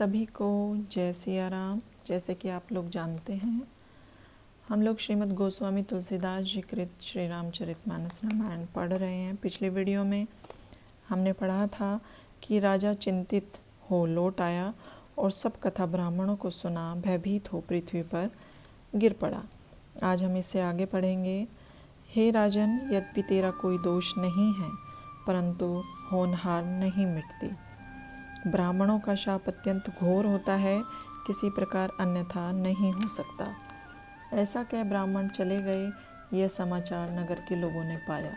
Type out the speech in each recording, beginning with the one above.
सभी को जय सिया राम। जैसे कि आप लोग जानते हैं, हम लोग श्रीमद् गोस्वामी तुलसीदास जी कृत श्री रामचरितमानस रामायण पढ़ रहे हैं। पिछले वीडियो में हमने पढ़ा था कि राजा चिंतित हो लौट आया और सब कथा ब्राह्मणों को सुना, भयभीत हो पृथ्वी पर गिर पड़ा। आज हम इससे आगे पढ़ेंगे। हे राजन, यद्यपि तेरा कोई दोष नहीं है, परंतु होनहार नहीं मिटती। ब्राह्मणों का शाप अत्यंत घोर होता है, किसी प्रकार अन्यथा नहीं हो सकता। ऐसा कह ब्राह्मण चले गए। यह समाचार नगर के लोगों ने पाया।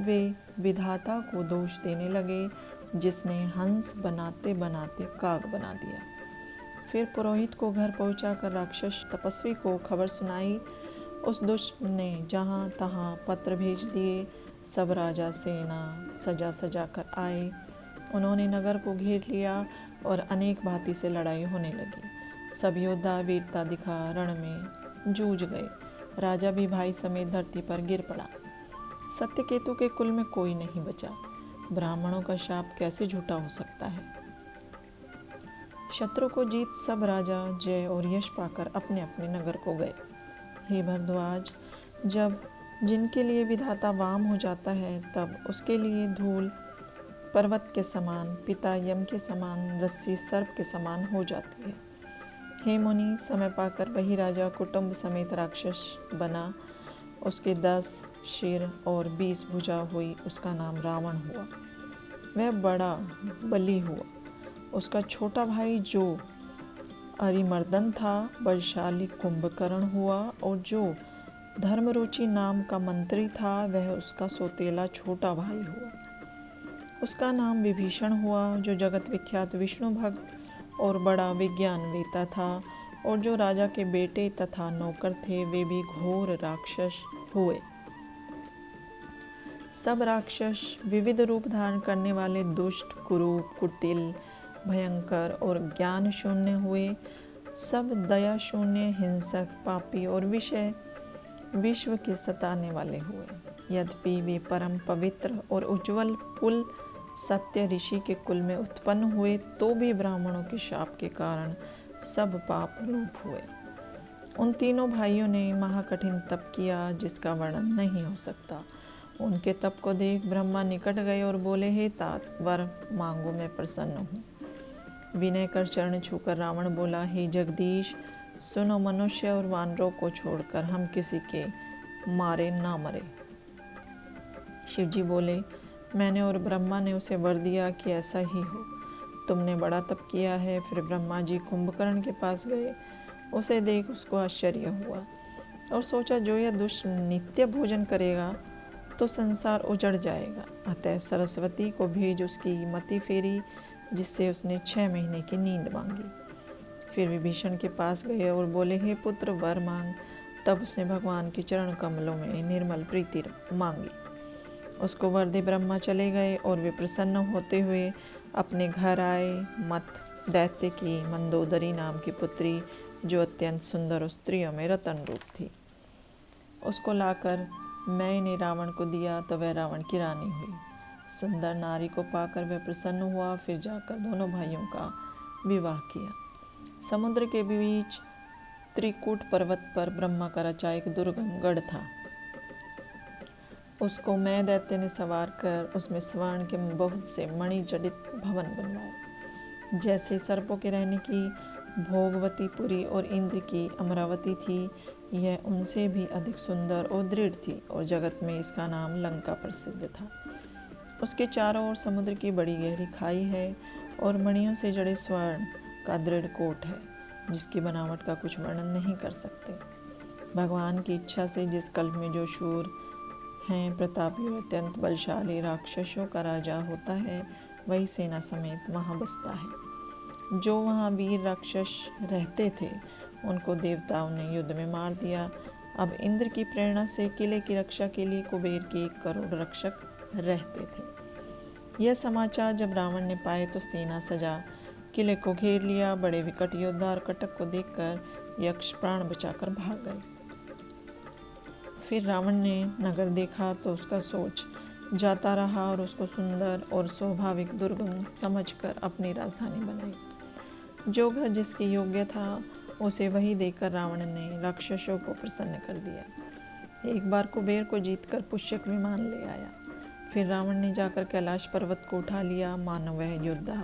वे विधाता को दोष देने लगे, जिसने हंस बनाते बनाते काग बना दिया। फिर पुरोहित को घर पहुंचाकर राक्षस तपस्वी को खबर सुनाई। उस दुष्ट ने जहाँ तहाँ पत्र भेज दिए। सब राजा सेना सजा सजा कर आए। उन्होंने नगर को घेर लिया और अनेक भांति से लड़ाई होने लगी। सब योद्धा वीरता दिखा रण में जूझ गए। राजा भी भाई समेत धरती पर गिर पड़ा। सत्यकेतु के कुल में कोई नहीं बचा। ब्राह्मणों का शाप कैसे झूठा हो सकता है। शत्रु को जीत सब राजा जय और यश पाकर अपने अपने नगर को गए। हे भरद्वाज, जब जिनके लिए विधाता वाम हो जाता है, तब उसके लिए धूल पर्वत के समान, पिता यम के समान, रस्सी सर्प के समान हो जाती है। हे मुनि, समय पाकर वही राजा कुटुंब समेत राक्षस बना। उसके 10 सिर और 20 भुजा हुई। उसका नाम रावण हुआ। वह बड़ा बली हुआ। उसका छोटा भाई जो अरिमर्दन था, बलशाली कुंभकर्ण हुआ। और जो धर्मरुचि नाम का मंत्री था, वह उसका सौतेला छोटा भाई हुआ। उसका नाम विभीषण हुआ, जो जगत विख्यात विष्णु भक्त और बड़ा विज्ञानवेता था। और जो राजा के बेटे तथा नौकर थे, वे भी घोर राक्षस हुए। सब राक्षस विविध रूप धारण करने वाले दुष्ट, कुरूप, कुटिल, भयंकर और ज्ञान शून्य हुए। सब दया शून्य, हिंसक, पापी और विश्व के सताने वाले हुए। यद्यपि वे परम पवित्र और उज्जवल कुल सत्य ऋषि के कुल में उत्पन्न हुए, तो भी ब्राह्मणों के शाप के कारण सब पाप रूप हुए। उन तीनों भाइयों ने महाकठिन तप किया, जिसका वर्णन नहीं हो सकता। उनके तप को देख ब्रह्मा निकट गए और बोले, हे तात, वर मांगो, मैं प्रसन्न हूँ। विनय कर चरण छूकर रावण बोला, हे जगदीश, सुनो, मनुष्य और वानरों को छोड़कर हम किसी के मारे ना मरे। शिवजी बोले, मैंने और ब्रह्मा ने उसे वर दिया कि ऐसा ही हो। तुमने बड़ा तप किया है। फिर ब्रह्मा जी कुंभकर्ण के पास गए। उसे देख उसको आश्चर्य हुआ और सोचा, जो यह दुष्ट नित्य भोजन करेगा तो संसार उजड़ जाएगा। अतः सरस्वती को भेज उसकी मति फेरी, जिससे उसने 6 महीने की नींद मांगी। फिर विभीषण के पास गए और बोले, हे पुत्र, वर मांग। तब उसने भगवान के चरण कमलों में निर्मल प्रीति मांगी। उसको वर दे ब्रह्मा चले गए और वे प्रसन्न होते हुए अपने घर आए। मत दैत्य की मंदोदरी नाम की पुत्री, जो अत्यंत सुंदर और स्त्रियों में रतन रूप थी, उसको लाकर मैंने रावण को दिया, तो वह रावण की रानी हुई। सुंदर नारी को पाकर वह प्रसन्न हुआ। फिर जाकर दोनों भाइयों का विवाह किया। समुद्र के बीच त्रिकूट पर्वत पर ब्रह्मा का रचा एक दुर्गम गढ़ था। उसको मैं दैत्य ने सवार कर उसमें स्वर्ण के बहुत से मणि जडित भवन बनवाए। जैसे सर्पों के रहने की भोगवतीपुरी और इंद्र की अमरावती थी, यह उनसे भी अधिक सुंदर और दृढ़ थी, और जगत में इसका नाम लंका प्रसिद्ध था। उसके चारों ओर समुद्र की बड़ी गहरी खाई है और मणियों से जड़े स्वर्ण का दृढ़ कोट है, जिसकी बनावट का कुछ वर्णन नहीं कर सकते। भगवान की इच्छा से जिस कल्प में जो शूर हैं, प्रतापी और अत्यंत बलशाली राक्षसों का राजा होता है, वही सेना समेत वहाँ बसता है। जो वहाँ वीर राक्षस रहते थे, उनको देवताओं ने युद्ध में मार दिया। अब इंद्र की प्रेरणा से किले की रक्षा के लिए कुबेर के 1 करोड़ रक्षक रहते थे। यह समाचार जब रावण ने पाए, तो सेना सजा किले को घेर लिया। बड़े विकट योद्धा और कटक को देखकर यक्ष प्राण बचाकर भाग गए। फिर रावण ने नगर देखा तो उसका सोच जाता रहा और उसको सुंदर और स्वाभाविक दुर्गम समझकर अपनी राजधानी बनाई। जो घर जिसके योग्य था उसे वही देकर रावण ने राक्षसों को प्रसन्न कर दिया। एक बार कुबेर को जीतकर पुष्यक विमान ले आया। फिर रावण ने जाकर कैलाश पर्वत को उठा लिया। मानो वह योद्धा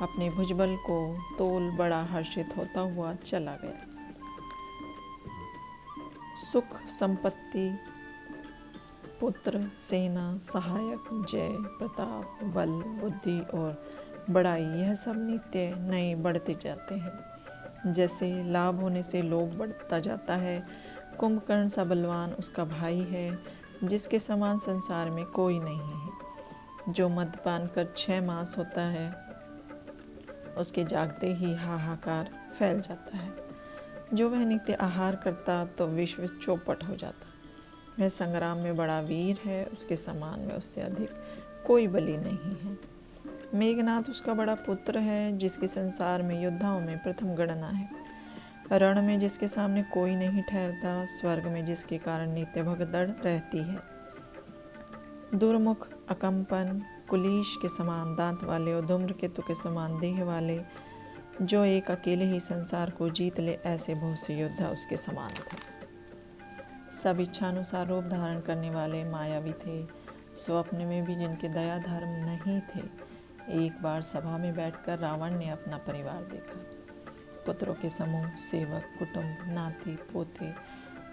अपने भुजबल को तोल बड़ा हर्षित होता हुआ चला गया। सुख, संपत्ति, पुत्र, सेना, सहायक, जय, प्रताप, बल, बुद्धि और बड़ाई, यह सब नित्य नए बढ़ते जाते हैं। जैसे लाभ होने से लोग बढ़ता जाता है। कुंभकर्ण सा बलवान उसका भाई है, जिसके समान संसार में कोई नहीं है। जो मद्यपान कर 6 मास होता है, उसके जागते ही हाहाकार फैल जाता है। जो वह नित्य आहार करता तो विश्व चौपट हो जाता। वह संग्राम में बड़ा वीर है, उसके समान में उससे अधिक कोई बलि नहीं है। मेघनाथ उसका बड़ा पुत्र है, जिसके संसार में योद्धाओं में प्रथम गणना है। रण में जिसके सामने कोई नहीं ठहरता, स्वर्ग में जिसके कारण नित्य भगदड़ रहती है। दुर्मुख, अकंपन, कुलीश के समान दांत वाले और धूम्रकेतु के समान देह वाले, जो एक अकेले ही संसार को जीत ले, ऐसे बहुत से योद्धा उसके समान थे। सब इच्छानुसार रूप धारण करने वाले मायावी थे। स्वप्न में भी जिनके दया धर्म नहीं थे। एक बार सभा में बैठकर रावण ने अपना परिवार देखा। पुत्रों के समूह, सेवक, कुटुंब, नाती, पोते,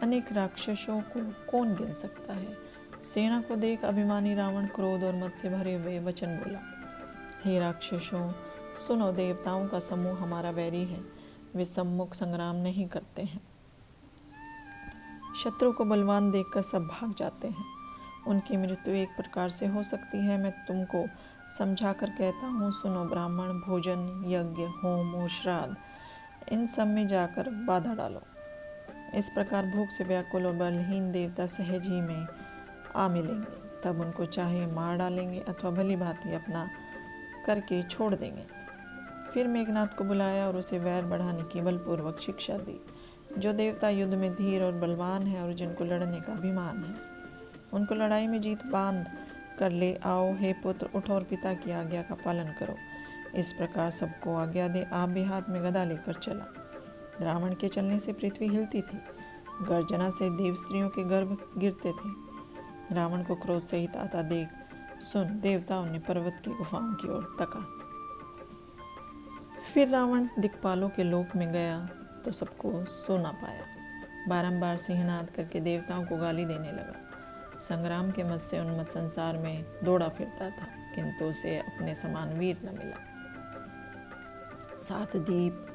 अनेक राक्षसों को कौन गिन सकता है। सेना को देख अभिमानी रावण क्रोध और मद से भरे हुए वचन बोला, हे राक्षसों, सुनो, देवताओं का समूह हमारा वैरी है। वे सम्मुख संग्राम नहीं करते हैं। शत्रु को बलवान देखकर सब भाग जाते हैं। उनकी मृत्यु एक प्रकार से हो सकती है। मैं तुमको समझा कर कहता हूँ, सुनो ब्राह्मण, भोजन, यज्ञ, होम और श्राद्ध, इन सब में जाकर बाधा डालो। इस प्रकार भूख से व्याकुल और बलहीन देवता सहज ही में आ मिलेंगे। तब उनको चाहे मार डालेंगे अथवा भली भांति अपना करके छोड़ देंगे। फिर मेघनाथ को बुलाया और उसे वैर बढ़ाने की बलपूर्वक शिक्षा दी। जो देवता युद्ध में धीर और बलवान है और जिनको लड़ने का अभिमान है, उनको लड़ाई में जीत बांध कर ले आओ। हे पुत्र, उठो और पिता की आज्ञा का पालन करो। इस प्रकार सबको आज्ञा दे आप भी हाथ में गदा लेकर चला। रावण के चलने से पृथ्वी हिलती थी। गर्जना से देव स्त्रियों के गर्भ गिरते थे। रावण को क्रोध सहित आता देख सुन देवताओं ने पर्वत की गुफाओं की ओर तका। फिर रावण दिक्पालों के लोक में गया तो सबको सो ना पाया। बारंबार सिंहनाद करके देवताओं को गाली देने लगा। संग्राम के मद से उन्मत्त संसार में दौड़ा फिरता था, किंतु उसे अपने समान वीर न मिला। 7 दीप,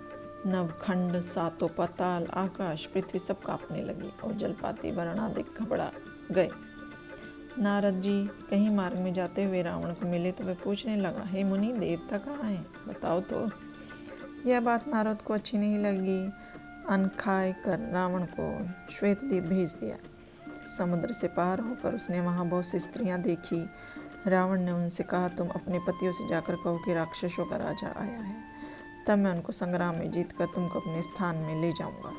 नवखंड, सातों पाताल, आकाश, पृथ्वी सब कांपने लगी और जलपाती वर्णादिक घबरा गए। नारद जी कहीं मार्ग में जाते हुए रावण को मिले तो वह पूछने लगा, हे मुनि, देवता कहाँ हैं, बताओ तो। यह बात नारद को अच्छी नहीं लगी। अनखाए कर रावण को श्वेतद्वीप भेज दिया। समुद्र से पार होकर उसने वहाँ बहुत सी स्त्रियाँ देखी। रावण ने उनसे कहा, तुम अपने पतियों से जाकर कहो कि राक्षसों का राजा आया है, तब मैं उनको संग्राम में जीत कर तुमको अपने स्थान में ले जाऊंगा।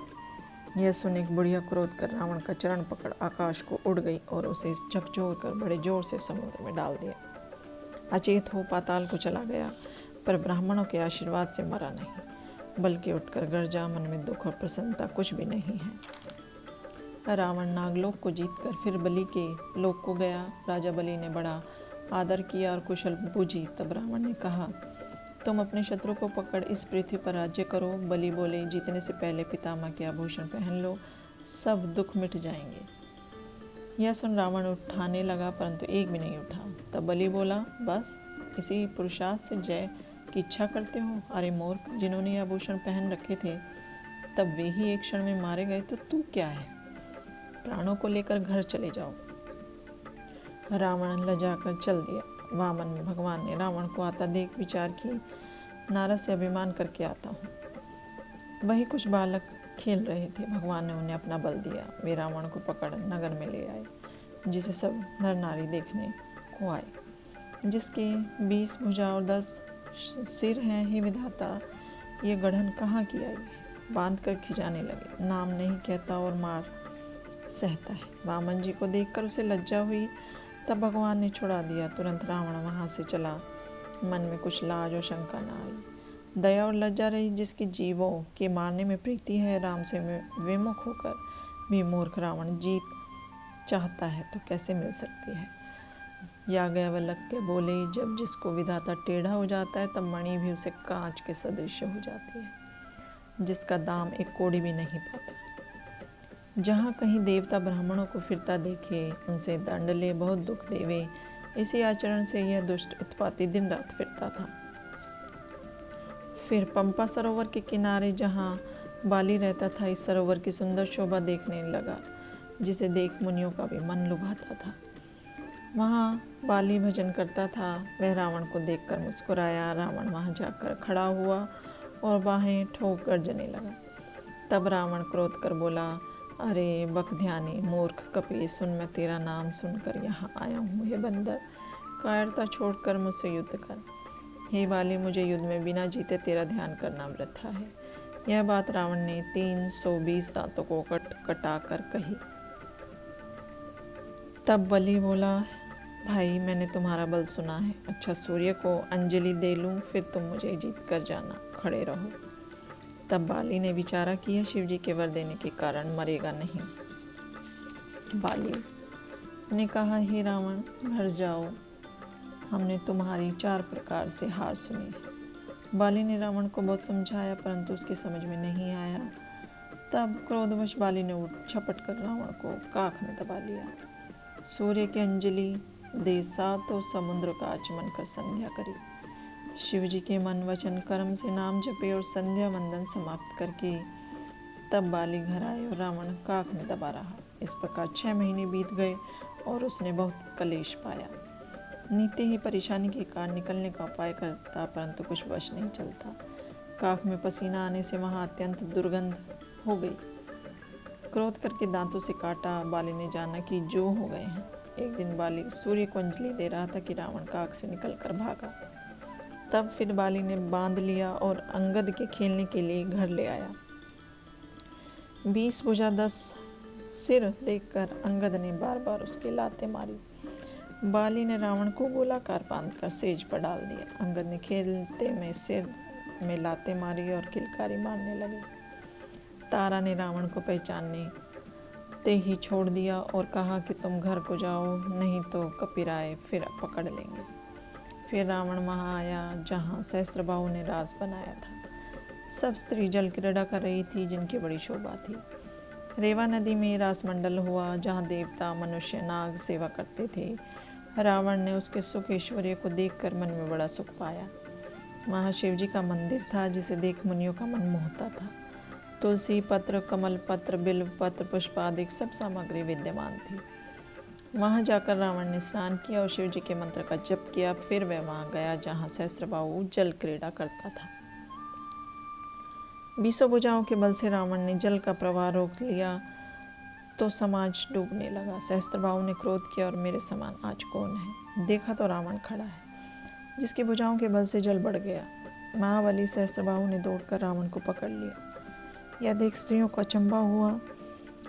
यह सुन एक बुढ़िया क्रोध कर रावण का चरण पकड़ आकाश को उड़ गई और उसे झकझोर कर बड़े जोर से समुद्र में डाल दिया। अचेत हो पाताल को चला गया, पर ब्राह्मणों के आशीर्वाद से मरा नहीं, बल्कि उठकर गर्जा। मन में दुख और प्रसन्नता कुछ भी नहीं है। रावण नागलोक को जीतकर फिर बलि के लोक को गया। राजा बलि ने बड़ा आदर किया और कुशल पूजी। तब रावण ने कहा, तुम अपने शत्रु को पकड़ इस पृथ्वी पर राज्य करो। बलि बोले, जीतने से पहले पितामह के आभूषण पहन लो, सब दुख मिट जाएंगे। यह सुन रावण उठाने लगा, परंतु एक भी नहीं उठा। तब बलि बोला, बस इसी पुरुषार्थ से जय की इच्छा करते हो? अरे मूर्ख, जिन्होंने यह आभूषण पहन रखे थे तब वे ही एक क्षण में मारे गए, तो तू क्या है? प्राणों को लेकर घर चले जाओ। रावण लजाकर चल दिया। वामन में भगवान ने रावण को आता देख विचार की, नारद से अभिमान करके आता हूँ। वही कुछ बालक खेल रहे थे। भगवान ने उन्हें अपना बल दिया। वे रावण को पकड़ नगर में ले आए, जिसे सब नर नारी देखने को आए। जिसके 20 भुजा और 10 सिर हैं, हे विधाता, ये गढ़न कहाँ की आई है? बांध कर खिंचाने लगे। नाम नहीं कहता और मार सहता है। वामन जी को देखकर उसे लज्जा हुई। तब भगवान ने छुड़ा दिया। तुरंत रावण वहाँ से चला। मन में कुछ लाज और शंका न आई। दया और लज्जा रही जिसकी जीवों के मारने में प्रीति है, राम से विमुख होकर भी मूर्ख रावण जीत चाहता है तो कैसे मिल सकती है। याज्ञवल्क्य बोले, जब जिसको विधाता टेढ़ा हो जाता है तब मणि भी उसे कांच के सदृश हो जाती है, जिसका दाम एक कौड़ी भी नहीं पाता। जहाँ कहीं देवता ब्राह्मणों को फिरता देखे उनसे दंड ले, बहुत दुख देवे, इसी आचरण से यह दुष्ट उत्पाती दिन रात फिरता था। फिर पंपा सरोवर के किनारे जहाँ बाली रहता था, इस सरोवर की सुंदर शोभा देखने लगा, जिसे देख मुनियों का भी मन लुभाता था। वहाँ बाली भजन करता था। वह रावण को देखकर मुस्कुराया। रावण वहाँ जाकर खड़ा हुआ और बाहें ठोक गर्जने लगा। तब रावण क्रोध कर बोला, अरे बकध्यानी मूर्ख कपी, सुन, मैं तेरा नाम सुनकर यहाँ आया हूँ। हे बंदर, कायरता छोड़कर मुझसे युद्ध कर। हे बाली, मुझे युद्ध में बिना जीते तेरा ध्यान करना वृथा है। यह बात रावण ने 320 दांतों को कटा कर कही। तब बलि बोला, भाई मैंने तुम्हारा बल सुना है। अच्छा, सूर्य को अंजलि दे लूँ, फिर तुम मुझे जीत कर जाना, खड़े रहो। तब बाली ने विचारा कि यह शिव जी के वर देने के कारण मरेगा नहीं। बाली ने कहा, हे रावण, घर जाओ, हमने तुम्हारी 4 प्रकार से हार सुनी है। बाली ने रावण को बहुत समझाया, परंतु उसकी समझ में नहीं आया। तब क्रोधवश बाली ने उठ झपट कर रावण को काख में दबा लिया। सूर्य की अंजलि दे, सातों समुद्र का आचमन कर संध्या करी। शिव जी के मन वचन कर्म से नाम जपे और संध्या वंदन समाप्त करके तब बाली घर आए और रावण काख में दबा रहा। इस प्रकार 6 महीने बीत गए और उसने बहुत कलेश पाया। नीते ही परेशानी के कारण निकलने का उपाय करता, परंतु कुछ वश नहीं चलता। काख में पसीना आने से वहाँ अत्यंत दुर्गंध हो गई। क्रोध करके दांतों से काटा। बाली ने जाना कि जो हो गए हैं। एक दिन बाली सूर्य को अंजलि दे रहा था कि रावण काख से निकलकर भागा। तब फिर बाली ने बांध लिया और अंगद के खेलने के लिए घर ले आया। 20 भुजा 10 सिर देखकर अंगद ने बार बार उसके लाते मारी। बाली ने रावण को गोलाकार बांधकर सेज पर डाल दिया। अंगद ने खेलते में सिर में लाते मारी और किलकारी मारने लगे। तारा ने रावण को पहचानने ते ही छोड़ दिया और कहा कि तुम घर को जाओ, नहीं तो कपिराय फिर पकड़ लेंगे। फिर रावण वहाँ आया जहाँ सहस्त्रबाहु ने रास बनाया था। सब स्त्री जल क्रीड़ा कर रही थी, जिनकी बड़ी शोभा थी। रेवा नदी में रासमंडल हुआ, जहाँ देवता मनुष्य नाग सेवा करते थे। रावण ने उसके सुख ऐश्वर्य को देखकर मन में बड़ा सुख पाया। वहाँ शिव जी का मंदिर था, जिसे देख मुनियों का मन मोहता था। तुलसी पत्र, कमल पत्र, बिल्व पत्र, पुष्प आदि सब सामग्री विद्यमान थी। वहाँ जाकर रावण ने स्नान किया और शिव जी के मंत्र का जप किया। फिर वह वहाँ गया जहाँ सहस्त्रबाहु जल क्रीड़ा करता था। 20 भुजाओं के बल से रावण ने जल का प्रवाह रोक लिया तो समाज डूबने लगा। सहस्त्रबाहु ने क्रोध किया और मेरे समान आज कौन है। देखा तो रावण खड़ा है, जिसकी भुजाओं के बल से जल बढ़ गया। महाबली सहस्त्रबाहु ने दौड़कर रावण को पकड़ लिया। यह देख स्त्रियों को अचंभा हुआ।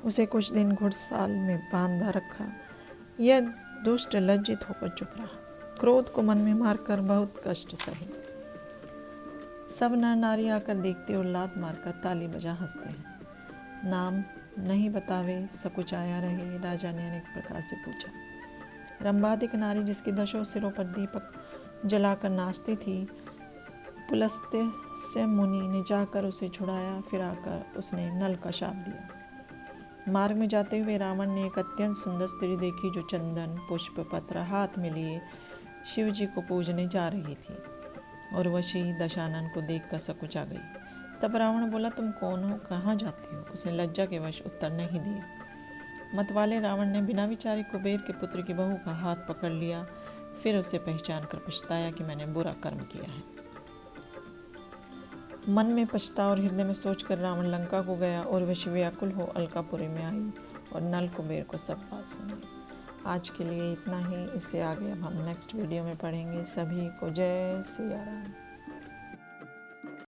उसे कुछ दिन घुड़साल में बांधा रखा। यह दुष्ट लज्जित होकर चुप रहा। क्रोध को मन में मारकर बहुत कष्ट सहे। सब नर नारी आकर देखते और लात मारकर ताली बजा हंसते हैं। नाम नहीं बतावे, सकुचाया रहे। राजा ने अनेक प्रकार से पूछा। रंभादिक नारी, जिसकी 10 सिरों पर दीपक जलाकर नाचती थी, पुलस्त्य से मुनि ने जाकर उसे छुड़ाया। फिर आकर उसने नल का शाप दिया। मार्ग में जाते हुए रावण ने एक अत्यंत सुंदर स्त्री देखी, जो चंदन पुष्प पत्र हाथ में लिए शिव जी को पूजने जा रही थी। उर्वशी दशानन को देखकर सकुचा गई। तब रावण बोला, तुम कौन हो, कहाँ जाती हो? उसने लज्जा के वश उत्तर नहीं दिया। मतवाले रावण ने बिना विचारे कुबेर के पुत्र की बहू का हाथ पकड़ लिया। फिर उसे पहचान कर पछताया कि मैंने बुरा कर्म किया है। मन में पछता और हृदय में सोचकर रावण लंका को गया और वह व्याकुल हो अलकापुरी में आई और नल कुबेर को सब बात सुनाई। आज के लिए इतना ही। इससे आगे अब हम नेक्स्ट वीडियो में पढ़ेंगे। सभी को जय सिया राम।